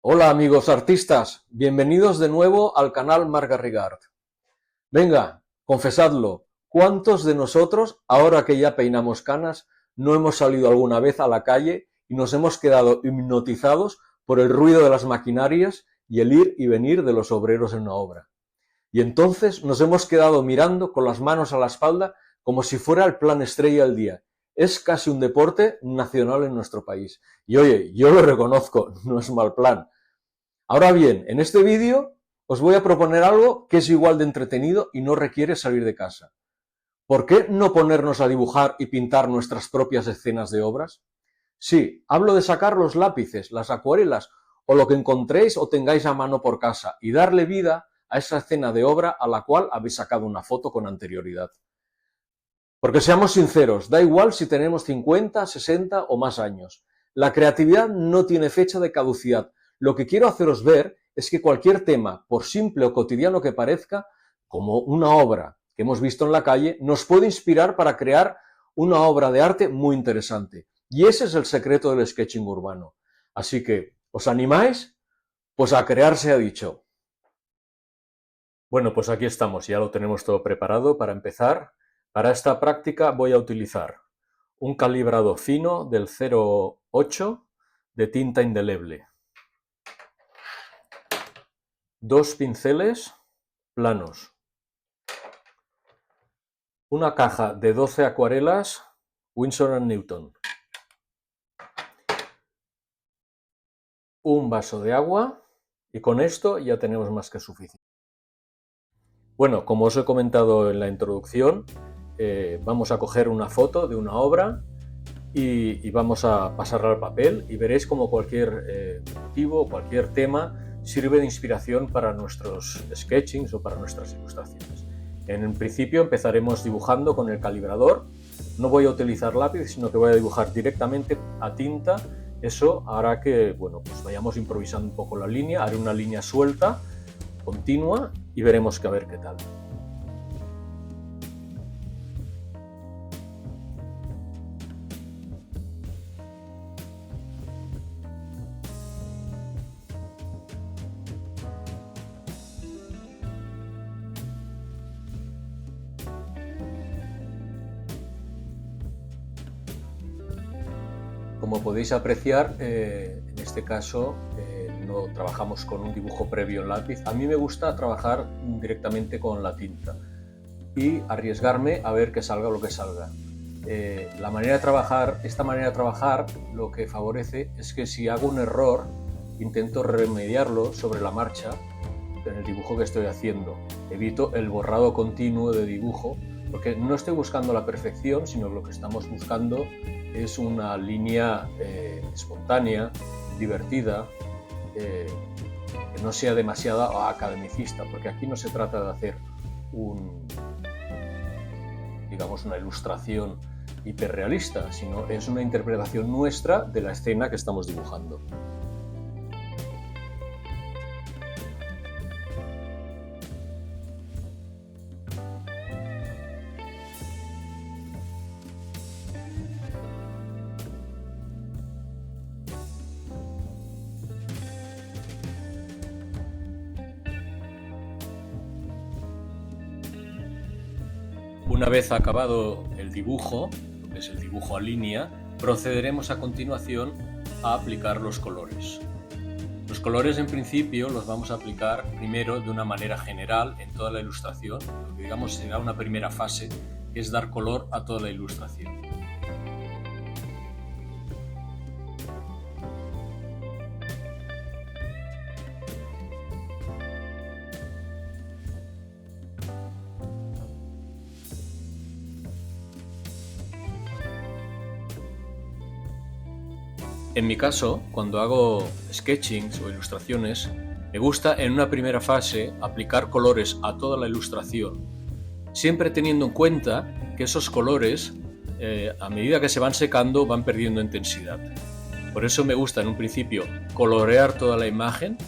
Hola amigos artistas, bienvenidos de nuevo al canal Marc Garrigart. Venga, confesadlo, ¿cuántos de nosotros, ahora que ya peinamos canas, no hemos salido alguna vez a la calle y nos hemos quedado hipnotizados por el ruido de las maquinarias y el ir y venir de los obreros en una obra? Y entonces nos hemos quedado mirando con las manos a la espalda como si fuera el plan estrella del día. Es casi un deporte nacional en nuestro país. Y oye, yo lo reconozco, no es mal plan. Ahora bien, en este vídeo os voy a proponer algo que es igual de entretenido y no requiere salir de casa. ¿Por qué no ponernos a dibujar y pintar nuestras propias escenas de obras? Sí, hablo de sacar los lápices, las acuarelas o lo que encontréis o tengáis a mano por casa y darle vida a esa escena de obra a la cual habéis sacado una foto con anterioridad. Porque seamos sinceros, da igual si tenemos 50, 60 o más años. La creatividad no tiene fecha de caducidad. Lo que quiero haceros ver es que cualquier tema, por simple o cotidiano que parezca, como una obra que hemos visto en la calle, nos puede inspirar para crear una obra de arte muy interesante. Y ese es el secreto del sketching urbano. Así que, ¿os animáis? Pues a crear se ha dicho. Bueno, pues aquí estamos, ya lo tenemos todo preparado para empezar. Para esta práctica voy a utilizar un calibrado fino del 0,8 de tinta indeleble, dos pinceles planos, una caja de 12 acuarelas Winsor & Newton, un vaso de agua y con esto ya tenemos más que suficiente. Bueno, como os he comentado en la introducción, vamos a coger una foto de una obra y vamos a pasarla al papel y veréis como cualquier motivo, cualquier tema sirve de inspiración para nuestros sketchings o para nuestras ilustraciones. En principio empezaremos dibujando con el calibrador. No voy a utilizar lápiz, sino que voy a dibujar directamente a tinta. Eso hará que pues vayamos improvisando un poco la línea. Haré una línea suelta, continua, y veremos a ver qué tal. Como podéis apreciar, en este caso no trabajamos con un dibujo previo en lápiz. A mí me gusta trabajar directamente con la tinta y arriesgarme a ver que salga lo que salga. Esta manera de trabajar lo que favorece es que si hago un error, intento remediarlo sobre la marcha en el dibujo que estoy haciendo. Evito el borrado continuo de dibujo, porque no estoy buscando la perfección, sino lo que estamos buscando es una línea espontánea, divertida, que no sea demasiado academicista, porque aquí no se trata de hacer una ilustración hiperrealista, sino es una interpretación nuestra de la escena que estamos dibujando. Una vez acabado el dibujo, lo que es el dibujo a línea, procederemos a continuación a aplicar los colores. Los colores en principio los vamos a aplicar primero de una manera general en toda la ilustración, lo que digamos será una primera fase, que es dar color a toda la ilustración. En mi caso, cuando hago sketchings o ilustraciones, me gusta en una primera fase aplicar colores a toda la ilustración, siempre teniendo en cuenta que esos colores, a medida que se van secando, van perdiendo intensidad. Por eso me gusta en un principio colorear toda la imagen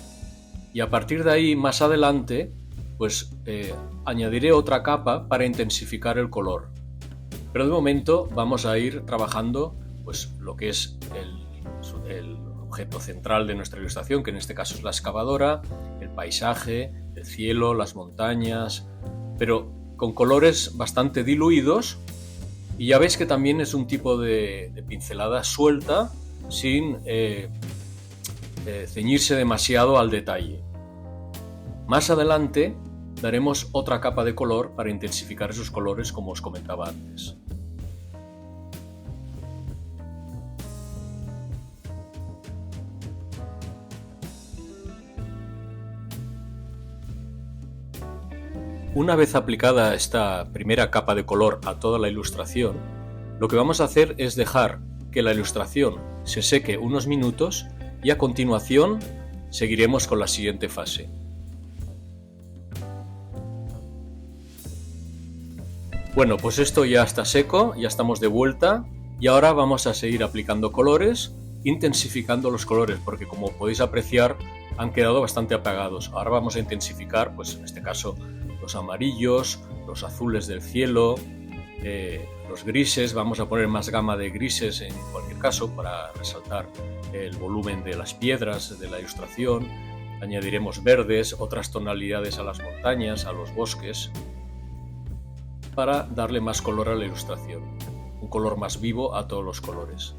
y a partir de ahí, más adelante, pues añadiré otra capa para intensificar el color. Pero de momento vamos a ir trabajando pues lo que es objeto central de nuestra ilustración, que en este caso es la excavadora, el paisaje, el cielo, las montañas, pero con colores bastante diluidos, y ya veis que también es un tipo de pincelada suelta, sin ceñirse demasiado al detalle. Más adelante daremos otra capa de color para intensificar esos colores, como os comentaba antes. Una vez aplicada esta primera capa de color a toda la ilustración, lo que vamos a hacer es dejar que la ilustración se seque unos minutos y a continuación seguiremos con la siguiente fase. Bueno, pues esto ya está seco, ya estamos de vuelta y ahora vamos a seguir aplicando colores, intensificando los colores, porque como podéis apreciar han quedado bastante apagados. Ahora vamos a intensificar, pues en este caso, los amarillos, los azules del cielo, los grises. Vamos a poner más gama de grises en cualquier caso para resaltar el volumen de las piedras de la ilustración. Añadiremos verdes, otras tonalidades a las montañas, a los bosques, para darle más color a la ilustración, un color más vivo a todos los colores.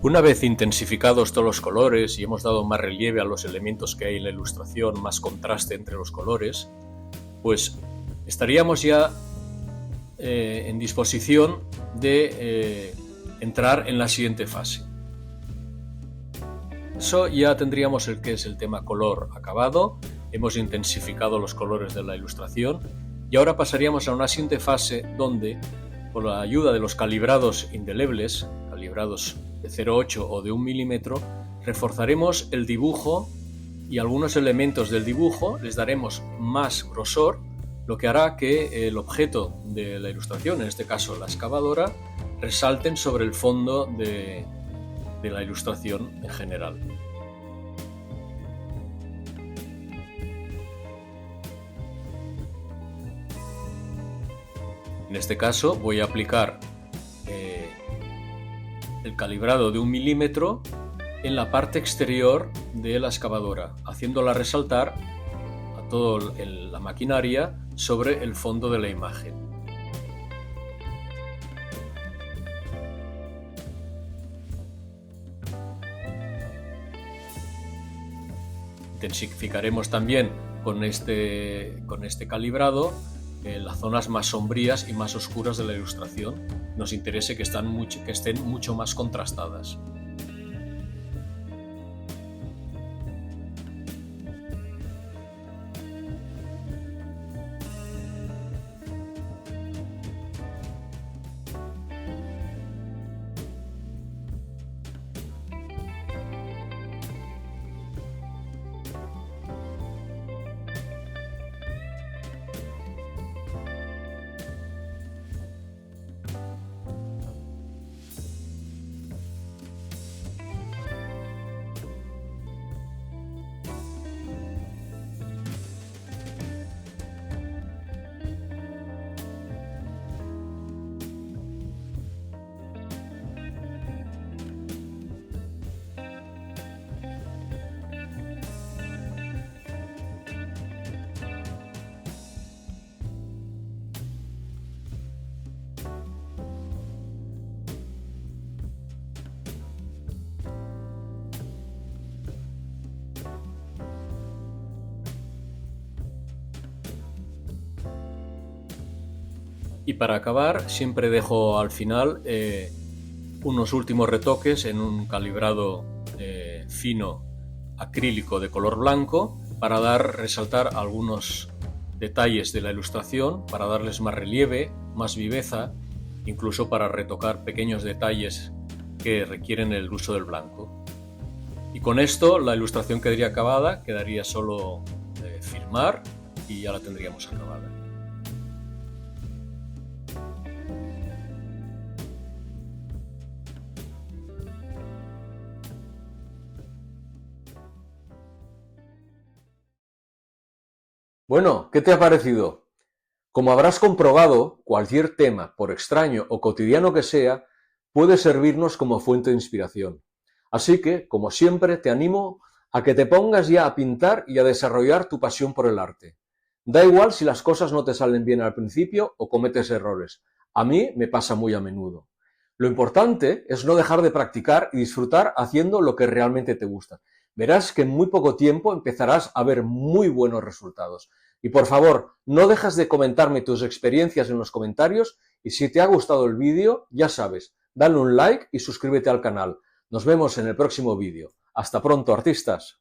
Una vez intensificados todos los colores y hemos dado más relieve a los elementos que hay en la ilustración, más contraste entre los colores, pues estaríamos ya en disposición de entrar en la siguiente fase. Eso ya tendríamos el que es el tema color acabado, hemos intensificado los colores de la ilustración y ahora pasaríamos a una siguiente fase donde, con la ayuda de los calibrados indelebles, calibrados de 0,8 o de 1 milímetro, reforzaremos el dibujo y algunos elementos del dibujo les daremos más grosor, lo que hará que el objeto de la ilustración, en este caso la excavadora, resalten sobre el fondo de la ilustración en general. En este caso voy a aplicar el calibrado de 1 milímetro en la parte exterior de la excavadora, haciéndola resaltar a toda la maquinaria sobre el fondo de la imagen. Intensificaremos también con este calibrado las zonas más sombrías y más oscuras de la ilustración. Nos interesa que estén mucho más contrastadas. Y para acabar siempre dejo al final unos últimos retoques en un calibrado fino acrílico de color blanco para resaltar algunos detalles de la ilustración, para darles más relieve, más viveza, incluso para retocar pequeños detalles que requieren el uso del blanco. Y con esto la ilustración quedaría acabada, quedaría solo firmar y ya la tendríamos acabada. Bueno, ¿qué te ha parecido? Como habrás comprobado, cualquier tema, por extraño o cotidiano que sea, puede servirnos como fuente de inspiración. Así que, como siempre, te animo a que te pongas ya a pintar y a desarrollar tu pasión por el arte. Da igual si las cosas no te salen bien al principio o cometes errores. A mí me pasa muy a menudo. Lo importante es no dejar de practicar y disfrutar haciendo lo que realmente te gusta. Verás que en muy poco tiempo empezarás a ver muy buenos resultados. Y por favor, no dejes de comentarme tus experiencias en los comentarios y si te ha gustado el vídeo, ya sabes, dale un like y suscríbete al canal. Nos vemos en el próximo vídeo. Hasta pronto, artistas.